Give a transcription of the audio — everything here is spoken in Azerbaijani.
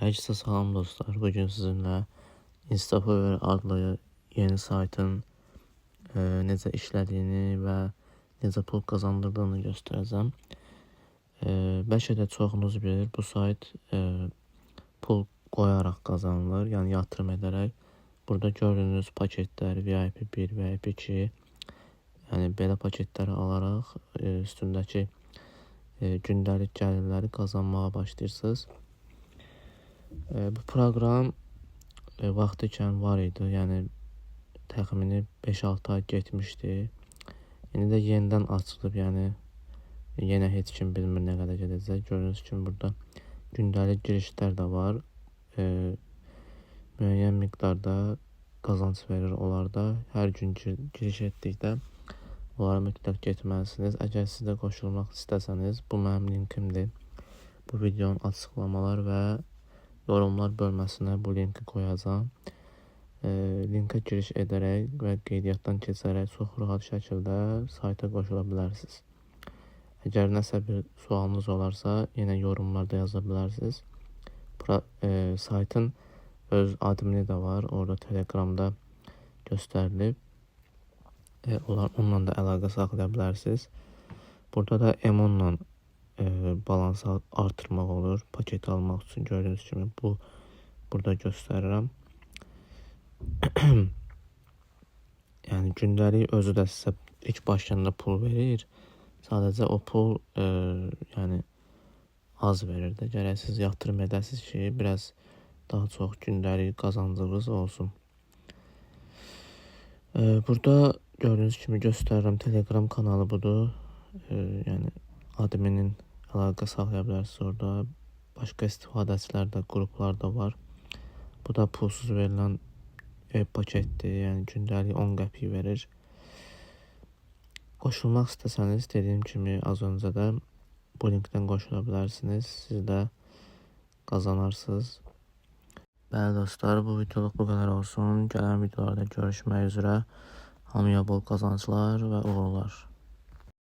Herkese salam dostlar. Bugün sizinle Instapower adlı yeni saytın necə işlədiyini və necə pul kazandırdığını göstereceğim. Bəlkə də çoxunuz bilir, bu sayt pul koyarak kazanılır, yani yatırım ederek. Burada gördüğünüz paketler VIP 1, VIP 2, yani belə paketləri alaraq üstündəki gündəlik gəlirləri kazanmaya başlayırsınız. Bu proqram vaxtıkən var idi, yəni təxmini 5-6 ay getmişdi. İndi də yenidən açılıb, yəni yenə heç kim bilmir nə qədər gedəcək. Gördüyünüz kimi burada gündəlik girişlər də var. Müəyyən miqdarda qazanc verir onlar da. Hər gün giriş etdikdə onlara mütləq getməlisiniz. Əgər siz də qoşulmaq istəsəniz, bu mənim linkimdir. Bu videonun açıqlamalar və yorumlar bölməsinə bu linki koyacağım. Linka giriş edərək və qeydiyyatdan keçərək çox rahat şəkildə sayta qoşula bilərsiniz. Əgər nəsə bir sualınız olarsa, yenə yorumlarda yaza bilərsiniz. Saytın öz admini də var, orada Telegramda göstərilib. Onunla da əlaqə saxlaya bilərsiniz. Burada da Emonla balansı artırmaq olur, paket almaq üçün. Gördüyünüz kimi bu burada göstərirəm. Yəni gündəlik özü də sizə ilk başlayanda pul verir. Sadəcə o pul yəni az verir də. Gərək siz yatırım edəsiniz ki, biraz daha çox gündəlik qazancınız olsun. Burada gördüğünüz kimi göstərirəm, Telegram kanalı budur. Yəni adminin əlaqə saxlaya bilərsiniz orada. Başqa istifadəçilər də, qruplar da var. Bu da pulsuz verilən paketdir. Yəni gündəlik 10 qəpik verir. Qoşulmaq istəsəniz, dediyim kimi az öncə də bu linkdən qoşula bilərsiniz. Siz də qazanarsınız. Bəli dostlar, bu videoluk bu qədər olsun. Gələn videolarda görüşmək üzrə. Hamıya bol qazanclar və uğurlar.